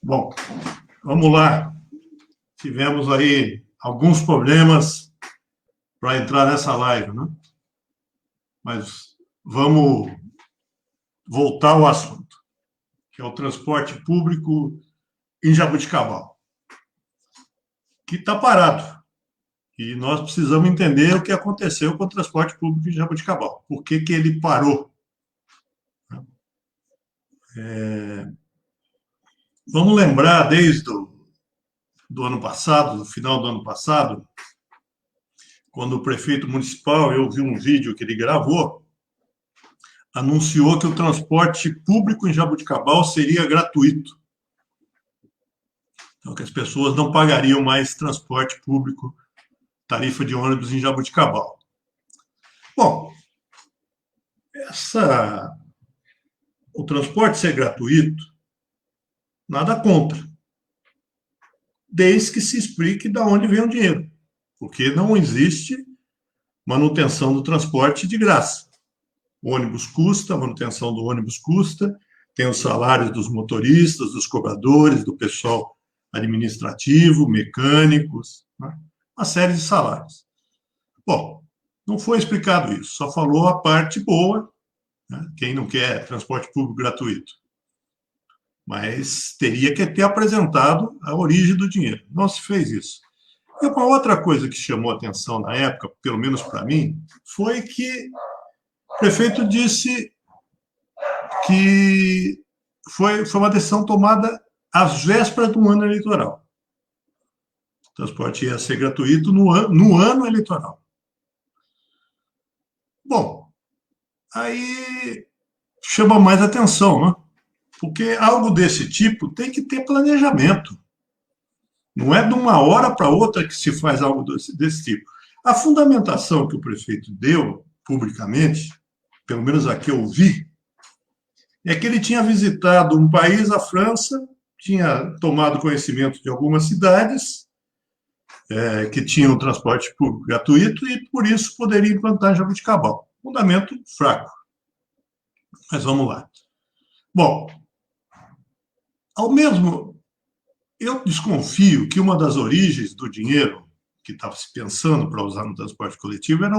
Bom, vamos lá. Tivemos aí alguns problemas para entrar nessa live, né? Mas vamos voltar ao assunto, que é o transporte público em Jaboticabal, que está parado. E nós precisamos entender o que aconteceu com o transporte público em Jaboticabal. Por que ele parou? Vamos lembrar desde do ano passado, do final do ano passado, quando o prefeito municipal, eu vi um vídeo que ele gravou, anunciou que o transporte público em Jaboticabal seria gratuito. Então, que as pessoas não pagariam mais transporte público, tarifa de ônibus em Jaboticabal. Bom, o transporte ser gratuito, nada contra, desde que se explique de onde vem o dinheiro, porque não existe manutenção do transporte de graça. O ônibus custa, a manutenção do ônibus custa, tem os salários dos motoristas, dos cobradores, do pessoal administrativo, mecânicos, né? Uma série de salários. Bom, não foi explicado isso, só falou a parte boa, né? Quem não quer transporte público gratuito. Mas teria que ter apresentado a origem do dinheiro. Não se fez isso. E uma outra coisa que chamou a atenção na época, pelo menos para mim, foi que o prefeito disse que foi uma decisão tomada às vésperas do ano eleitoral. O transporte ia ser gratuito no ano eleitoral. Bom, aí chama mais atenção, né? Porque algo desse tipo tem que ter planejamento. Não é de uma hora para outra que se faz algo desse tipo. A fundamentação que o prefeito deu publicamente, pelo menos a que eu vi, é que ele tinha visitado um país, a França, tinha tomado conhecimento de algumas cidades que tinham transporte público gratuito e, por isso, poderia implantar em Jaboticabal. Fundamento fraco. Mas vamos lá. Bom, eu desconfio que uma das origens do dinheiro que estava se pensando para usar no transporte coletivo era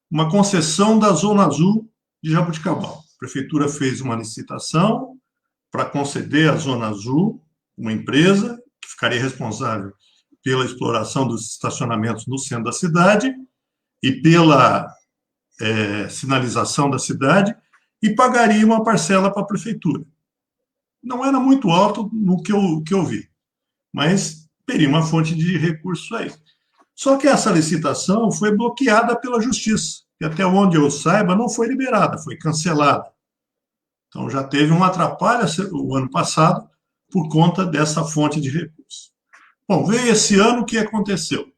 uma concessão da Zona Azul de Jaboticabal. A prefeitura fez uma licitação para conceder à Zona Azul, uma empresa que ficaria responsável pela exploração dos estacionamentos no centro da cidade e pela sinalização da cidade, e pagaria uma parcela para a prefeitura. Não era muito alto no que eu vi, mas teria uma fonte de recursos aí. Só que essa licitação foi bloqueada pela Justiça, e até onde eu saiba, não foi liberada, foi cancelada. Então, já teve um atrapalho o ano passado por conta dessa fonte de recursos. Bom, veio esse ano, o que aconteceu?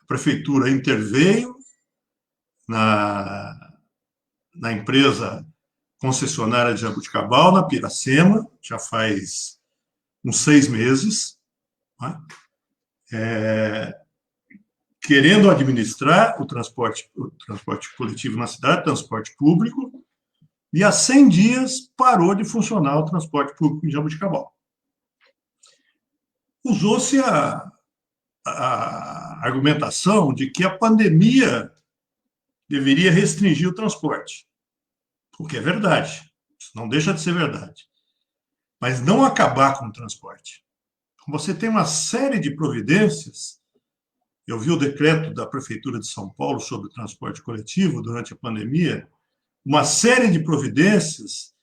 A prefeitura interveio na empresa concessionária de Jaboticabal, na Piracema, já faz uns 6 meses, né? Querendo administrar o transporte coletivo na cidade, transporte público, e há 100 dias parou de funcionar o transporte público em Jaboticabal. Usou-se a argumentação de que a pandemia deveria restringir o transporte, o que é verdade, isso não deixa de ser verdade, mas não acabar com o transporte. Você tem uma série de providências eu vi o decreto da Prefeitura de São Paulo sobre o transporte coletivo durante a pandemia, uma série de providências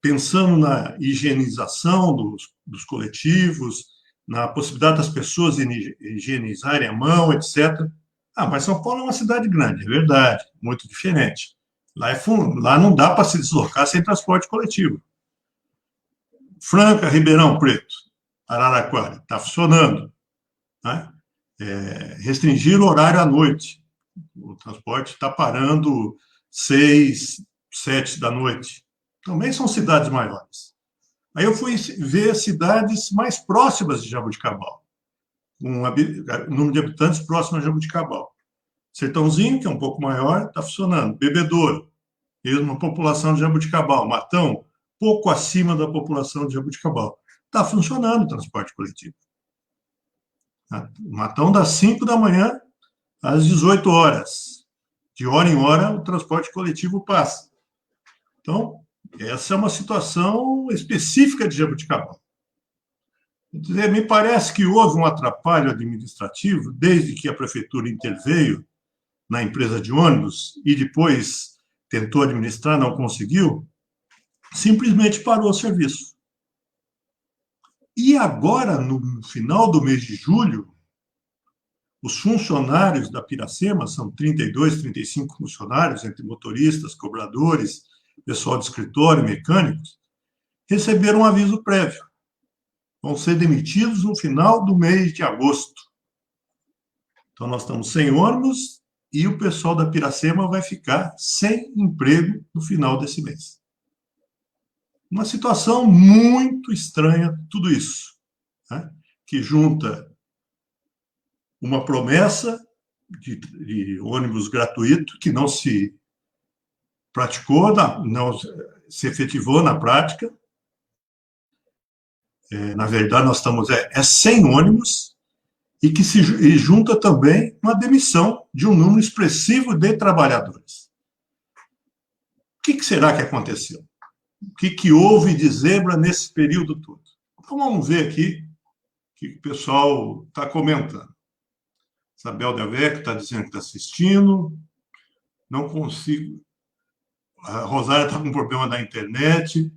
pensando na higienização dos coletivos, na possibilidade das pessoas higienizarem a mão, etc. Ah, mas São Paulo é uma cidade grande, é verdade, muito diferente. Lá não dá para se deslocar sem transporte coletivo. Franca, Ribeirão Preto, Araraquara, está funcionando. Né? Restringir o horário à noite. O transporte está parando 6, 7 da noite. Também são cidades maiores. Aí eu fui ver cidades mais próximas de Jaboticabal, com um número de habitantes próximo a Jaboticabal. Sertãozinho, que é um pouco maior, está funcionando. Bebedouro, mesma população de Jaboticabal. Matão, pouco acima da população de Jaboticabal. Está funcionando o transporte coletivo. Matão das 5 da manhã às 18 horas. De hora em hora, o transporte coletivo passa. Então, essa é uma situação específica de Jaboticabal. Me parece que houve um atrapalho administrativo desde que a prefeitura interveio na empresa de ônibus e depois tentou administrar, não conseguiu, simplesmente parou o serviço. E agora, no final do mês de julho, os funcionários da Piracema, são 32, 35 funcionários, entre motoristas, cobradores, pessoal de escritório, mecânicos, receberam um aviso prévio. Vão ser demitidos no final do mês de agosto. Então, nós estamos sem ônibus e o pessoal da Piracema vai ficar sem emprego no final desse mês. Uma situação muito estranha, tudo isso, né? Que junta uma promessa de ônibus gratuito que não se praticou, não se efetivou na prática. Na verdade, nós estamos sem ônibus e que e junta também uma demissão de um número expressivo de trabalhadores. O que será que aconteceu? O que houve de zebra nesse período todo? Então, vamos ver aqui o que o pessoal está comentando. Isabel Delvecchio está dizendo que está assistindo. Não consigo. A Rosária está com problema na internet.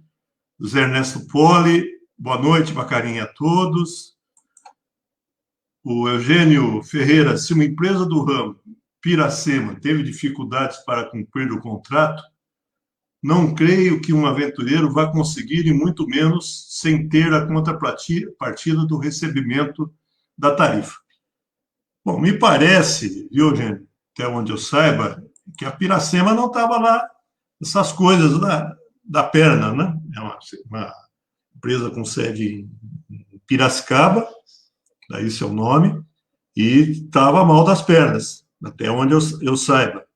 O Zé Ernesto Poli, boa noite, Bacarinha a todos. O Eugênio Ferreira, se uma empresa do ramo, Piracema, teve dificuldades para cumprir o contrato, não creio que um aventureiro vá conseguir, e muito menos sem ter a contrapartida do recebimento da tarifa. Bom, me parece, viu, gente, até onde eu saiba, que a Piracema não estava lá, essas coisas da perna, né? É uma empresa com sede em Piracicaba, daí seu nome, e estava mal das pernas, até onde eu saiba.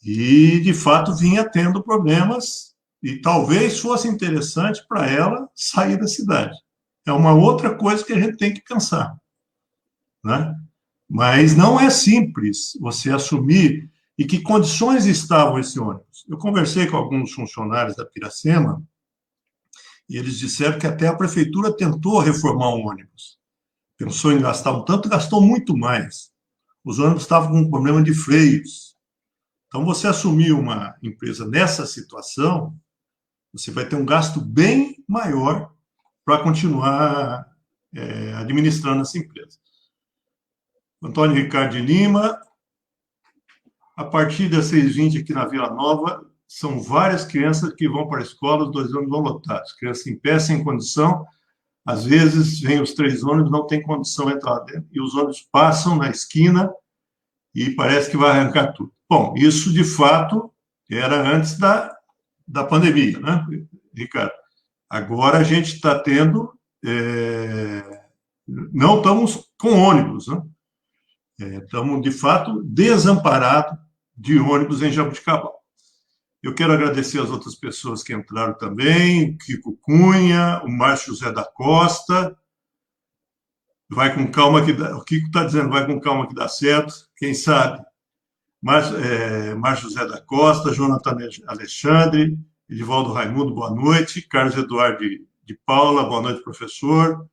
E, de fato, vinha tendo problemas, e talvez fosse interessante para ela sair da cidade. É uma outra coisa que a gente tem que pensar, né? Mas não é simples você assumir e que condições estavam esse ônibus. Eu conversei com alguns funcionários da Piracema e eles disseram que até a prefeitura tentou reformar um ônibus. Pensou em gastar um tanto, gastou muito mais. Os ônibus estavam com um problema de freios. Então, você assumir uma empresa nessa situação, você vai ter um gasto bem maior para continuar administrando essa empresa. Antônio Ricardo de Lima, a partir das 6h20 aqui na Vila Nova, são várias crianças que vão para a escola, os 2 ônibus vão lotados. Crianças em pé, sem condição, às vezes vêm os 3 ônibus, não tem condição de entrar lá dentro, e os ônibus passam na esquina e parece que vai arrancar tudo. Bom, isso, de fato, era antes da pandemia, né, Ricardo? Agora a gente está tendo... não estamos com ônibus, né? Estamos, de fato, desamparados de ônibus em Jaboticabal. Eu quero agradecer as outras pessoas que entraram também, o Kiko Cunha, o Márcio José da Costa. Vai com calma que dá. O Kiko está dizendo, vai com calma que dá certo. Quem sabe? Márcio José da Costa, Jonathan Alexandre, Edivaldo Raimundo, boa noite. Carlos Eduardo de Paula, boa noite, professor.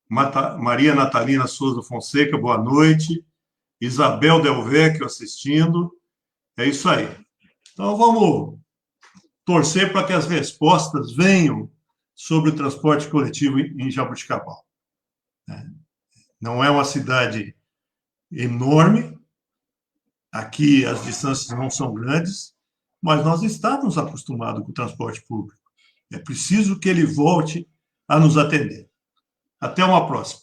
Maria Natalina Souza Fonseca, boa noite. Isabel Del Vecchio assistindo. É isso aí. Então, vamos torcer para que as respostas venham sobre o transporte coletivo em Jaboticabal. Não é uma cidade enorme, aqui as distâncias não são grandes, mas nós estamos acostumados com o transporte público. É preciso que ele volte a nos atender. Até uma próxima.